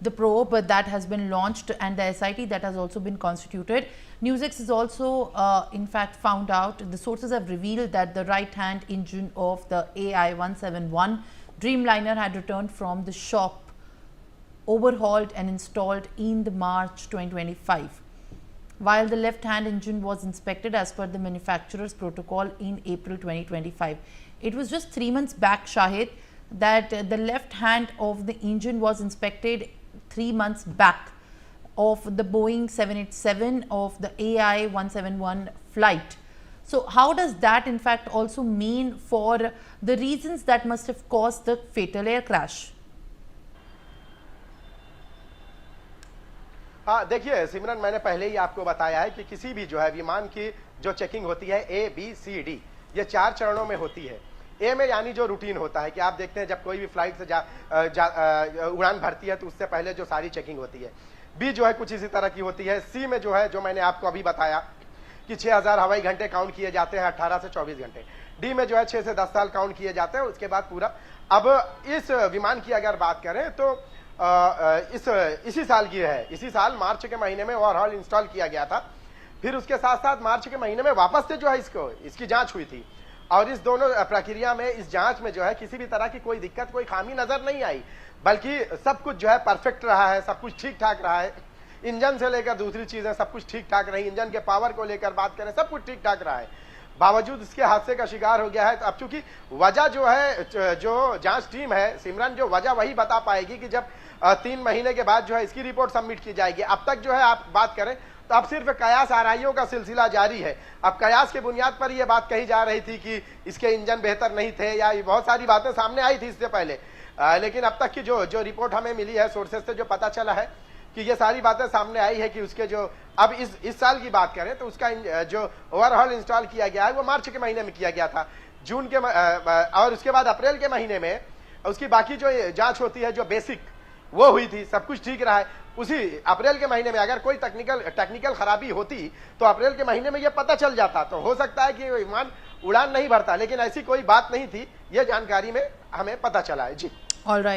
the probe that has been launched and the SIT that has also been constituted. NewsX has also in fact found out, the sources have revealed that the right hand engine of the AI-171 Dreamliner had returned from the shop, overhauled and installed in the March 2025, while the left hand engine was inspected as per the manufacturer's protocol in April 2025. It was just 3 months back, Shahid, that the left hand of the engine was inspected 3 months back of the Boeing 787 of the AI-171 flight. So how does that in fact also mean for the reasons that must have caused the fatal air crash? हाँ, देखिए सिमरन, मैंने पहले ही आपको बताया है कि किसी भी जो है विमान की जो चेकिंग होती है ABCD, ये 4 चरणों में होती है। ए में यानी जो रूटीन होता है कि आप देखते हैं जब कोई भी फ्लाइट से उड़ान भरती है तो उससे पहले जो सारी चेकिंग होती है। बी जो है कुछ इसी तरह की होती है। सी में जो है, जो मैंने आपको अभी बताया कि 6000 हवाई घंटे काउंट किए जाते हैं, 18 से 24 घंटे। डी में जो है 6 से 10 साल काउंट किए जाते हैं, उसके बाद पूरा। अब इस विमान की अगर बात करें तो इसी साल की है, इसी साल मार्च के महीने में ओवरहॉल इंस्टॉल किया गया था। फिर उसके साथ साथ मार्च के महीने में वापस से जो है इसकी जांच हुई थी, और इस दोनों प्रक्रिया में, इस जांच में जो है किसी भी तरह की कोई दिक्कत, कोई खामी नजर नहीं आई, बल्कि सब कुछ जो है परफेक्ट रहा है, सब कुछ ठीक ठाक रहा है। इंजन से लेकर दूसरी चीजें सब कुछ ठीक ठाक रही। इंजन के पावर को लेकर बात करें, सब कुछ ठीक ठाक रहा है। बावजूद इसके हादसे का शिकार हो गया है। तो अब चूंकि वजह जो है, जो जांच टीम है सिमरन, जो वजह वही बता पाएगी कि जब 3 महीने के बाद जो है इसकी रिपोर्ट सबमिट की जाएगी। अब तक जो है आप बात करें तो अब सिर्फ कयास आराइयों का सिलसिला जारी है। अब कयास के बुनियाद पर यह बात कही जा रही थी कि इसके इंजन बेहतर नहीं थे, या बहुत सारी बातें सामने आई थी इससे पहले, लेकिन अब तक की जो रिपोर्ट हमें मिली है सोर्सेज से, जो पता चला है कि ये सारी बातें सामने आई है कि उसके जो अब इस साल की बात करें तो उसका जो ओवरहॉल इंस्टॉल किया गया है वो मार्च के महीने में किया गया था, जून के और उसके बाद अप्रैल के महीने में उसकी बाकी जो जांच होती है, जो बेसिक, वो हुई थी। सब कुछ ठीक रहा है। उसी अप्रैल के महीने में अगर कोई टेक्निकल खराबी होती तो अप्रैल के महीने में ये पता चल जाता। तो हो सकता है कि विमान उड़ान नहीं भरता, लेकिन ऐसी कोई बात नहीं थी, ये जानकारी में हमें पता चला है। जी, ऑल राइट।